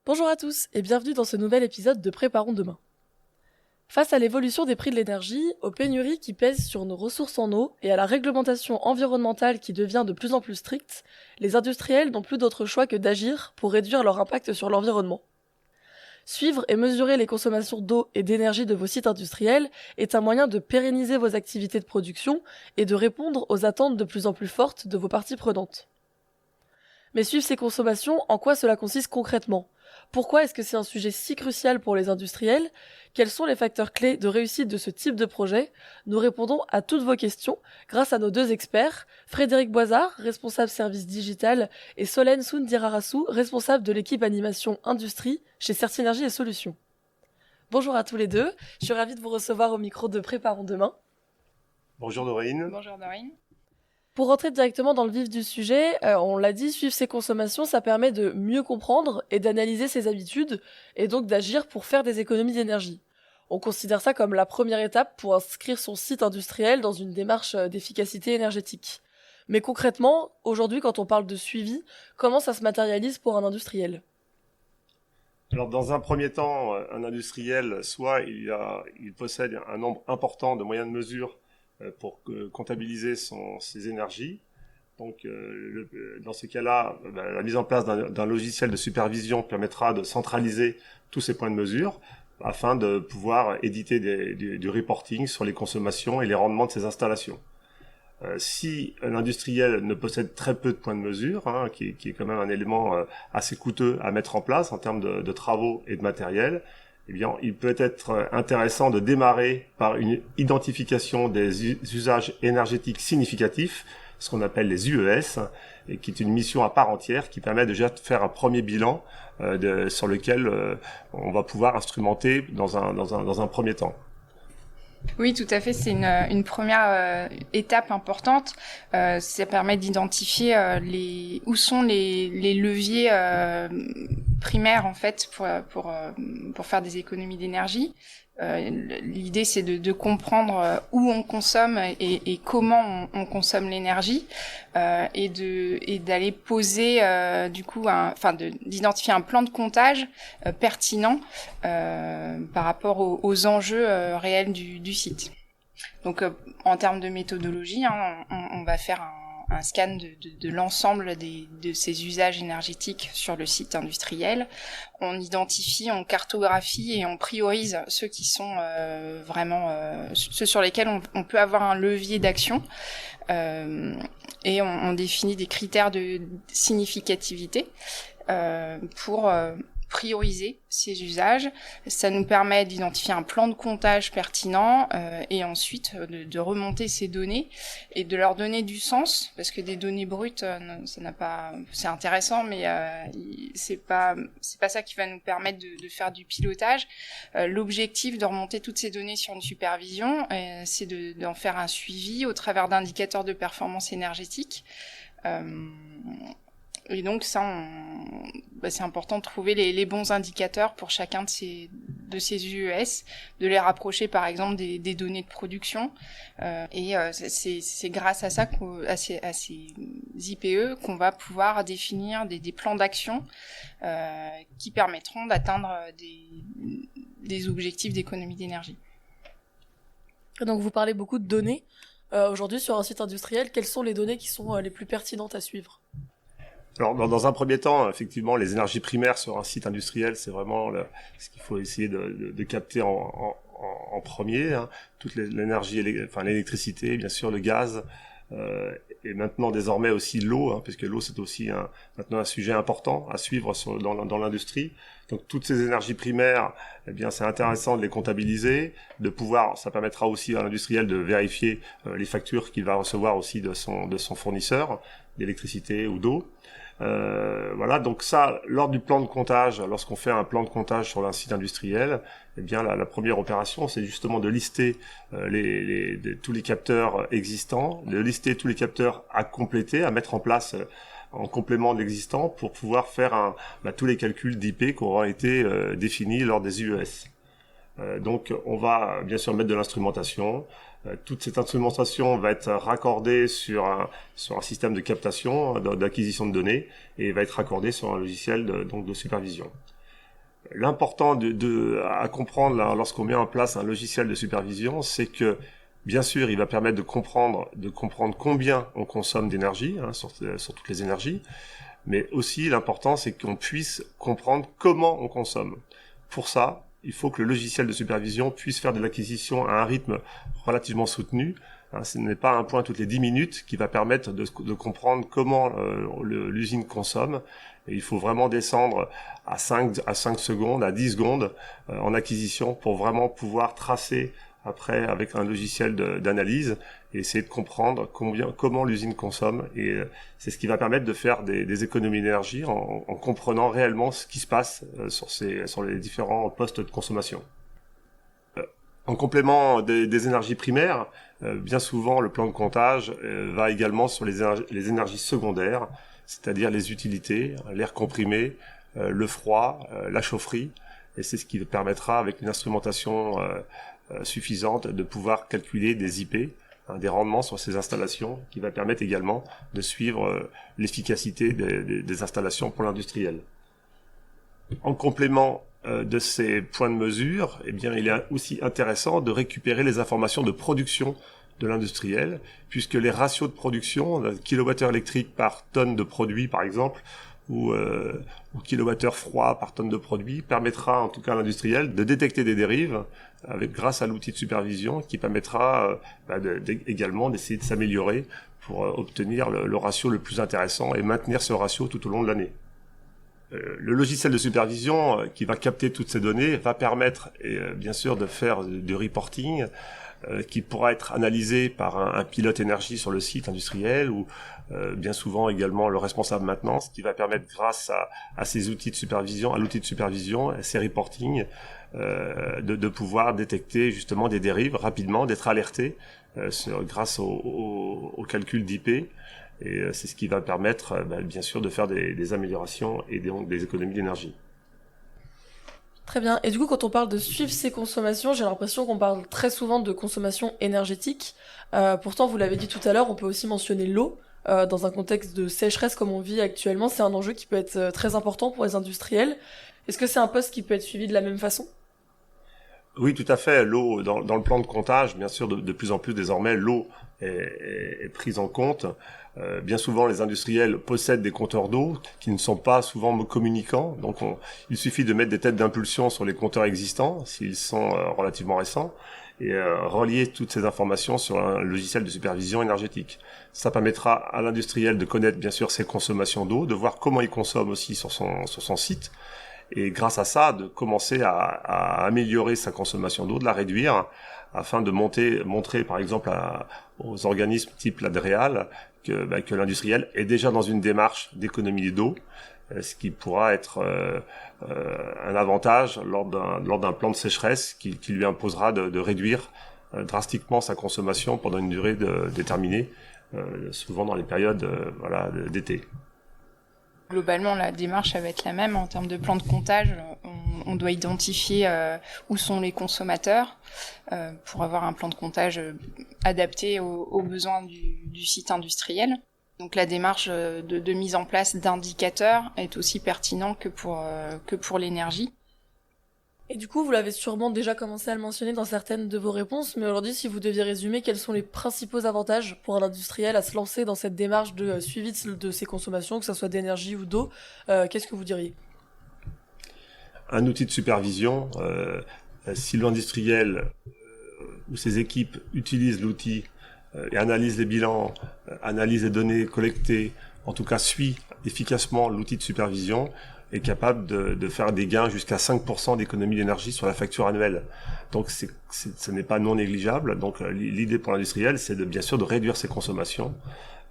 Bonjour à tous et bienvenue dans ce nouvel épisode de Préparons demain. Face à l'évolution des prix de l'énergie, aux pénuries qui pèsent sur nos ressources en eau et à la réglementation environnementale qui devient de plus en plus stricte, les industriels n'ont plus d'autre choix que d'agir pour réduire leur impact sur l'environnement. Suivre et mesurer les consommations d'eau et d'énergie de vos sites industriels est un moyen de pérenniser vos activités de production et de répondre aux attentes de plus en plus fortes de vos parties prenantes. Mais suivre ces consommations, en quoi cela consiste concrètement ? Pourquoi est-ce que c'est un sujet si crucial pour les industriels ? Quels sont les facteurs clés de réussite de ce type de projet ? Nous répondons à toutes vos questions grâce à nos deux experts, Frédéric Boisard, responsable service digital, et Solène Soundirarasu, responsable de l'équipe animation industrie chez Certinergie et Solutions. Bonjour à tous les deux, je suis ravie de vous recevoir au micro de Préparons demain. Bonjour Dorine. Bonjour Dorine. Pour rentrer directement dans le vif du sujet, on l'a dit, suivre ses consommations, ça permet de mieux comprendre et d'analyser ses habitudes, et donc d'agir pour faire des économies d'énergie. On considère ça comme la première étape pour inscrire son site industriel dans une démarche d'efficacité énergétique. Mais concrètement, aujourd'hui, quand on parle de suivi, comment ça se matérialise pour un industriel ? Alors dans un premier temps, un industriel, soit il possède un nombre important de moyens de mesure pour comptabiliser ses énergies. Donc, dans ce cas-là, la mise en place d'un logiciel de supervision permettra de centraliser tous ces points de mesure afin de pouvoir éditer du reporting sur les consommations et les rendements de ces installations. Si un industriel ne possède très peu de points de mesure, qui est quand même un élément assez coûteux à mettre en place en termes de travaux et de matériel, eh bien, il peut être intéressant de démarrer par une identification des usages énergétiques significatifs, ce qu'on appelle les UES, et qui est une mission à part entière qui permet déjà de faire un premier bilan sur lequel on va pouvoir instrumenter dans un premier temps. Oui, tout à fait. C'est une première étape importante. Ça permet d'identifier où sont les leviers primaires en fait pour faire des économies d'énergie. L'idée, c'est de comprendre où on consomme et comment on consomme l'énergie et d'aller poser d'identifier un plan de comptage pertinent par rapport aux enjeux réels du site. Donc, en termes de méthodologie, on va faire un scan de l'ensemble de ces usages énergétiques sur le site industriel. On identifie, on cartographie et on priorise ceux qui sont ceux sur lesquels on peut avoir un levier d'action. Et on définit des critères de significativité pour prioriser ces usages. Ça nous permet d'identifier un plan de comptage pertinent et ensuite de remonter ces données et de leur donner du sens, parce que des données brutes, c'est intéressant, mais c'est pas ça qui va nous permettre de faire du pilotage. L'objectif de remonter toutes ces données sur une supervision, c'est d'en faire un suivi au travers d'indicateurs de performance énergétique. Et donc ça, c'est important de trouver les bons indicateurs pour chacun de ces UES, de les rapprocher par exemple des données de production. C'est grâce à ça, à ces IPE, qu'on va pouvoir définir des plans d'action qui permettront d'atteindre des objectifs d'économie d'énergie. Donc vous parlez beaucoup de données. Aujourd'hui, sur un site industriel, quelles sont les données qui sont les plus pertinentes à suivre ? Alors, dans un premier temps, effectivement, les énergies primaires sur un site industriel, c'est vraiment ce qu'il faut essayer de capter en premier. Toute l'énergie, l'électricité, bien sûr, le gaz, et maintenant désormais aussi l'eau, puisque l'eau c'est aussi maintenant un sujet important à suivre dans l'industrie. Donc toutes ces énergies primaires, eh bien c'est intéressant de les comptabiliser, ça permettra aussi à l'industriel de vérifier les factures qu'il va recevoir aussi de son fournisseur d'électricité ou d'eau. Voilà, donc ça, lors du plan de comptage, lorsqu'on fait un plan de comptage sur un site industriel, eh bien la première opération, c'est justement de lister tous les capteurs existants, de lister tous les capteurs à compléter, à mettre en place en complément de l'existant pour pouvoir faire tous les calculs d'IP qui auront été définis lors des UES. Donc on va bien sûr mettre de l'instrumentation. Toute cette instrumentation va être raccordée sur un système de captation, d'acquisition de données, et va être raccordée sur un logiciel de supervision. L'important à comprendre lorsqu'on met en place un logiciel de supervision, c'est que bien sûr, il va permettre de comprendre combien on consomme d'énergie, sur toutes les énergies, mais aussi l'important, c'est qu'on puisse comprendre comment on consomme. Pour ça, il faut que le logiciel de supervision puisse faire de l'acquisition à un rythme relativement soutenu. Ce n'est pas un point toutes les 10 minutes qui va permettre de comprendre comment l'usine consomme. Et il faut vraiment descendre à 5 secondes, à 10 secondes en acquisition pour vraiment pouvoir tracer après avec un logiciel d'analyse et essayer de comprendre comment l'usine consomme. Et c'est ce qui va permettre de faire des économies d'énergie en comprenant réellement ce qui se passe sur les différents postes de consommation. En complément des énergies primaires, bien souvent le plan de comptage va également sur les énergies secondaires, c'est-à-dire les utilités, l'air comprimé, le froid, la chaufferie, et c'est ce qui permettra avec une instrumentation suffisante de pouvoir calculer des IP, des rendements sur ces installations, qui va permettre également de suivre l'efficacité des installations pour l'industriel. En complément de ces points de mesure, eh bien, il est aussi intéressant de récupérer les informations de production de l'industriel, puisque les ratios de production, kilowattheure électrique par tonne de produit par exemple, ou kilowattheure froid par tonne de produit, permettra en tout cas à l'industriel de détecter des dérives grâce à l'outil de supervision qui permettra également d'essayer de s'améliorer pour obtenir le ratio le plus intéressant et maintenir ce ratio tout au long de l'année. Le logiciel de supervision qui va capter toutes ces données va permettre bien sûr de faire du reporting qui pourra être analysé par un pilote énergie sur le site industriel ou bien souvent également le responsable maintenance qui va permettre grâce à ces outils de supervision, à l'outil de supervision, à ces reporting, de pouvoir détecter justement des dérives rapidement, d'être alerté grâce au calcul d'IP. Et c'est ce qui va permettre, bien sûr, de faire des améliorations et donc des économies d'énergie. Très bien. Et du coup, quand on parle de suivre ses consommations, j'ai l'impression qu'on parle très souvent de consommation énergétique. Pourtant, vous l'avez dit tout à l'heure, on peut aussi mentionner l'eau. Dans un contexte de sécheresse comme on vit actuellement, c'est un enjeu qui peut être très important pour les industriels. Est-ce que c'est un poste qui peut être suivi de la même façon ? Oui, tout à fait. L'eau, dans le plan de comptage, bien sûr, de plus en plus désormais, l'eau est prise en compte. Bien souvent, les industriels possèdent des compteurs d'eau qui ne sont pas souvent communicants. Donc, il suffit de mettre des têtes d'impulsion sur les compteurs existants, s'ils sont relativement récents, et relier toutes ces informations sur un logiciel de supervision énergétique. Ça permettra à l'industriel de connaître, bien sûr, ses consommations d'eau, de voir comment il consomme aussi sur son site, et grâce à ça, de commencer à améliorer sa consommation d'eau, de la réduire, afin de montrer par exemple aux organismes type l'Adréal que l'industriel est déjà dans une démarche d'économie d'eau, ce qui pourra être un avantage lors d'un plan de sécheresse qui lui imposera de réduire drastiquement sa consommation pendant une durée déterminée, souvent dans les périodes d'été. Globalement, la démarche va être la même en termes de plan de comptage. On doit identifier où sont les consommateurs pour avoir un plan de comptage adapté aux besoins du site industriel. Donc la démarche de mise en place d'indicateurs est aussi pertinent que pour l'énergie. Et du coup, vous l'avez sûrement déjà commencé à le mentionner dans certaines de vos réponses, mais aujourd'hui, si vous deviez résumer, quels sont les principaux avantages pour un industriel à se lancer dans cette démarche de suivi de ses consommations, que ce soit d'énergie ou d'eau, qu'est-ce que vous diriez ? Un outil de supervision, si l'industriel ou ses équipes utilisent l'outil et analysent les bilans, analysent les données collectées, en tout cas suit efficacement l'outil de supervision, est capable de faire des gains jusqu'à 5% d'économie d'énergie sur la facture annuelle. Donc ce n'est pas non négligeable. Donc l'idée pour l'industriel, c'est bien sûr de réduire ses consommations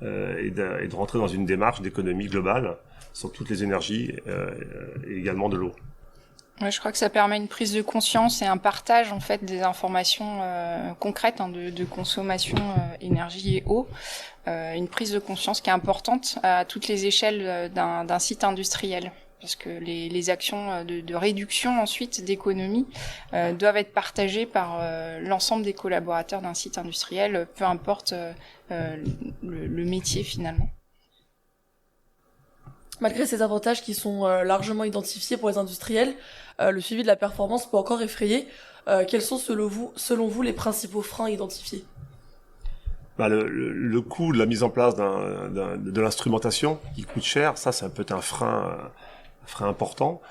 et de rentrer dans une démarche d'économie globale sur toutes les énergies et également de l'eau. Ouais, je crois que ça permet une prise de conscience et un partage en fait des informations concrètes de consommation énergie et eau, une prise de conscience qui est importante à toutes les échelles d'un site industriel. Parce que les actions de réduction ensuite d'économie doivent être partagées par l'ensemble des collaborateurs d'un site industriel, peu importe le métier finalement. Malgré ces avantages qui sont largement identifiés pour les industriels, le suivi de la performance peut encore effrayer. Quels sont selon vous les principaux freins identifiés ? Le coût de la mise en place de l'instrumentation qui coûte cher, ça peut être un frein important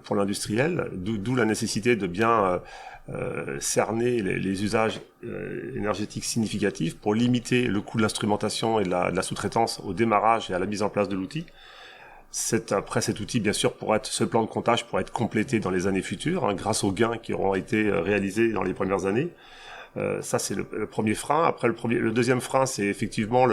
pour l'industriel, d'où la nécessité de bien cerner les usages énergétiques significatifs pour limiter le coût de l'instrumentation et de la sous-traitance au démarrage et à la mise en place de l'outil. Après cet outil, bien sûr, ce plan de comptage pourra être complété dans les années futures, grâce aux gains qui auront été réalisés dans les premières années. Ça c'est le premier frein. Après le deuxième frein, c'est effectivement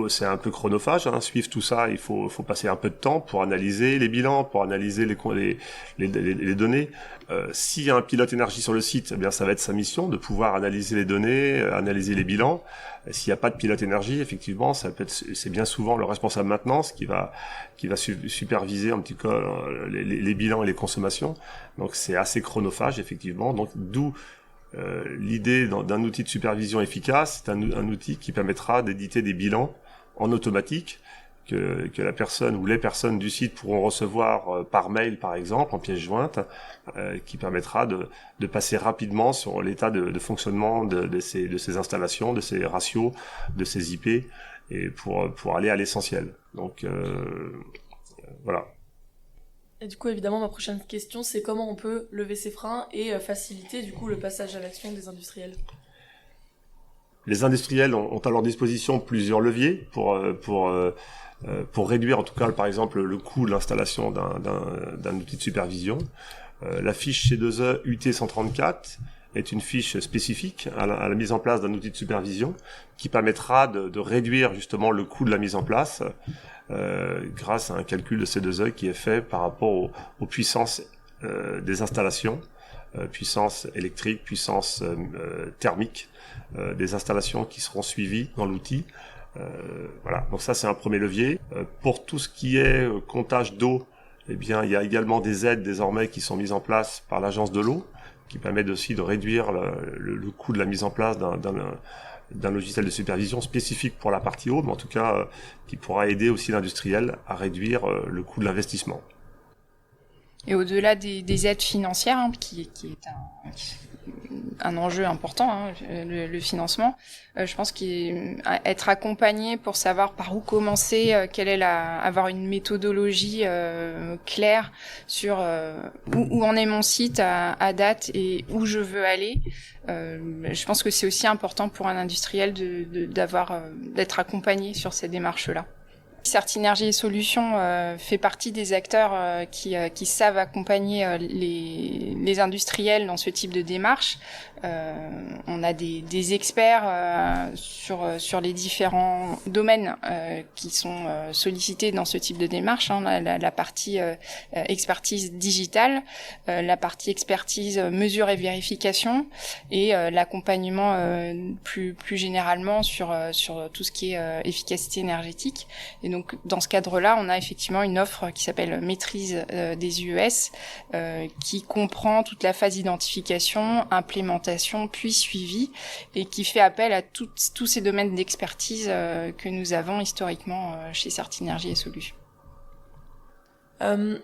c'est un peu chronophage, suivre tout ça, il faut passer un peu de temps pour analyser les bilans, pour analyser les données. S'il y a un pilote énergie sur le site, eh bien ça va être sa mission de pouvoir analyser les données, analyser les bilans. S'il n'y a pas de pilote énergie, effectivement, c'est bien souvent le responsable maintenance qui va superviser un petit peu les bilans et les consommations. Donc c'est assez chronophage, effectivement. Donc d'où l'idée d'un outil de supervision efficace, c'est un outil qui permettra d'éditer des bilans en automatique que la personne ou les personnes du site pourront recevoir par mail, par exemple, en pièce jointe, qui permettra de passer rapidement sur l'état de fonctionnement de ces installations, de ces ratios, de ces IP, et pour aller à l'essentiel. Donc voilà. Et du coup, évidemment, ma prochaine question, c'est comment on peut lever ces freins et faciliter, du coup, le passage à l'action des industriels. Les industriels ont à leur disposition plusieurs leviers pour réduire, en tout cas, par exemple, le coût de l'installation d'un outil de supervision. La fiche C2E UT134 est une fiche spécifique à la mise en place d'un outil de supervision qui permettra de réduire justement le coût de la mise en place grâce à un calcul de C2E qui est fait par rapport aux puissances des installations, puissance électrique, puissance thermique des installations qui seront suivies dans l'outil. Voilà, donc ça c'est un premier levier. Pour tout ce qui est comptage d'eau, eh bien il y a également des aides désormais qui sont mises en place par l'agence de l'eau, qui permettent aussi de réduire le coût de la mise en place d'un logiciel de supervision spécifique pour la partie eau, mais en tout cas qui pourra aider aussi l'industriel à réduire le coût de l'investissement. Et au-delà des aides financières, qui est un enjeu important, le financement, je pense qu'être accompagné pour savoir par où commencer, avoir une méthodologie claire sur où en est mon site à date et où je veux aller. Je pense que c'est aussi important pour un industriel d'être accompagné sur ces démarches-là. Certinergie et Solutions fait partie des acteurs qui savent accompagner les industriels dans ce type de démarche. On a des experts sur les différents domaines qui sont sollicités dans ce type de démarche. La partie expertise digitale, la partie expertise mesure et vérification, et l'accompagnement plus généralement sur tout ce qui est efficacité énergétique. Et donc dans ce cadre-là, on a effectivement une offre qui s'appelle Maîtrise des UES, qui comprend toute la phase d'identification, implémentation, puis suivi, et qui fait appel à tous ces domaines d'expertise que nous avons historiquement chez Certinergie et Solutions.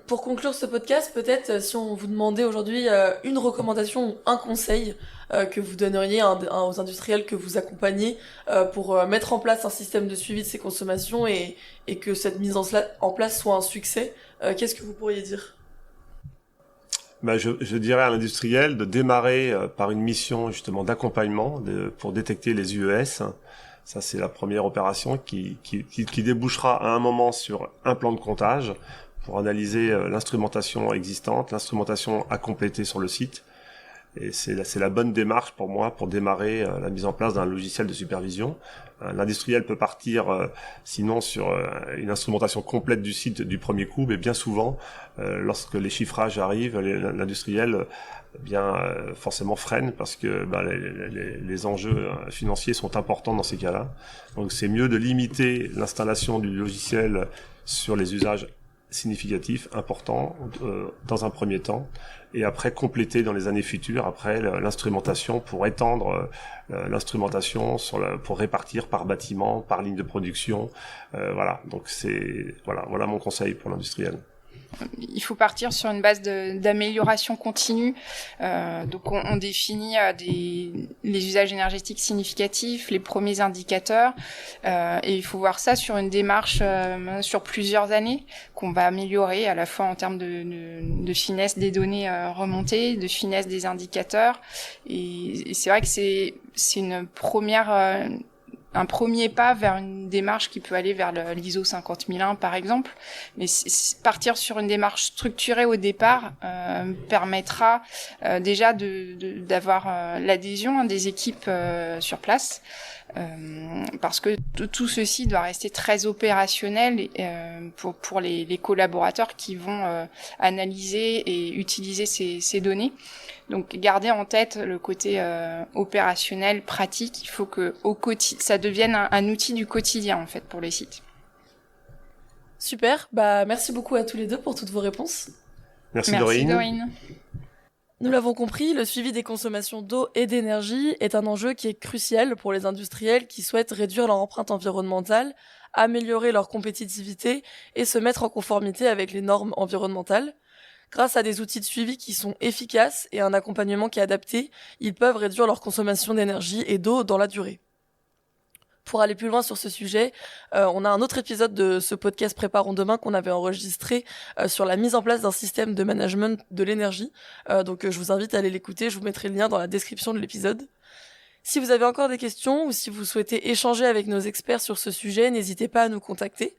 Pour conclure ce podcast, peut-être si on vous demandait aujourd'hui une recommandation ou un conseil que vous donneriez aux industriels que vous accompagnez pour mettre en place un système de suivi de ces consommations et que cette mise en place soit un succès, qu'est-ce que vous pourriez dire ? Je dirais à l'industriel de démarrer par une mission justement d'accompagnement pour détecter les UES. Ça, c'est la première opération qui débouchera à un moment sur un plan de comptage pour analyser l'instrumentation existante, l'instrumentation à compléter sur le site. Et c'est la bonne démarche pour moi pour démarrer la mise en place d'un logiciel de supervision. L'industriel peut partir sinon sur une instrumentation complète du site du premier coup, mais bien souvent, lorsque les chiffrages arrivent, l'industriel forcément freine parce que les enjeux financiers sont importants dans ces cas-là. Donc c'est mieux de limiter l'installation du logiciel sur les usages significatif, important, dans un premier temps, et après compléter dans les années futures, après l'instrumentation pour étendre l'instrumentation pour répartir par bâtiment, par ligne de production. Voilà, donc voilà mon conseil pour l'industriel. Il faut partir sur une base d'amélioration continue. Donc on définit les usages énergétiques significatifs, les premiers indicateurs, et il faut voir ça sur une démarche sur plusieurs années qu'on va améliorer à la fois en termes de finesse des données remontées, de finesse des indicateurs. Et c'est vrai que c'est une première un premier pas vers une démarche qui peut aller vers l'ISO 50001 par exemple, mais partir sur une démarche structurée au départ permettra déjà d'avoir l'adhésion des équipes sur place, parce que tout ceci doit rester très opérationnel pour les collaborateurs qui vont analyser et utiliser ces données. Donc garder en tête le côté opérationnel, pratique. Il faut que ça devienne un outil du quotidien en fait pour les sites. Super, merci beaucoup à tous les deux pour toutes vos réponses. Merci Dorine. Nous l'avons compris, le suivi des consommations d'eau et d'énergie est un enjeu qui est crucial pour les industriels qui souhaitent réduire leur empreinte environnementale, améliorer leur compétitivité et se mettre en conformité avec les normes environnementales. Grâce à des outils de suivi qui sont efficaces et un accompagnement qui est adapté, ils peuvent réduire leur consommation d'énergie et d'eau dans la durée. Pour aller plus loin sur ce sujet, on a un autre épisode de ce podcast Préparons demain qu'on avait enregistré sur la mise en place d'un système de management de l'énergie. Donc je vous invite à aller l'écouter, je vous mettrai le lien dans la description de l'épisode. Si vous avez encore des questions ou si vous souhaitez échanger avec nos experts sur ce sujet, n'hésitez pas à nous contacter.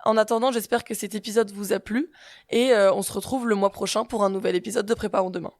En attendant, j'espère que cet épisode vous a plu et on se retrouve le mois prochain pour un nouvel épisode de Préparons demain.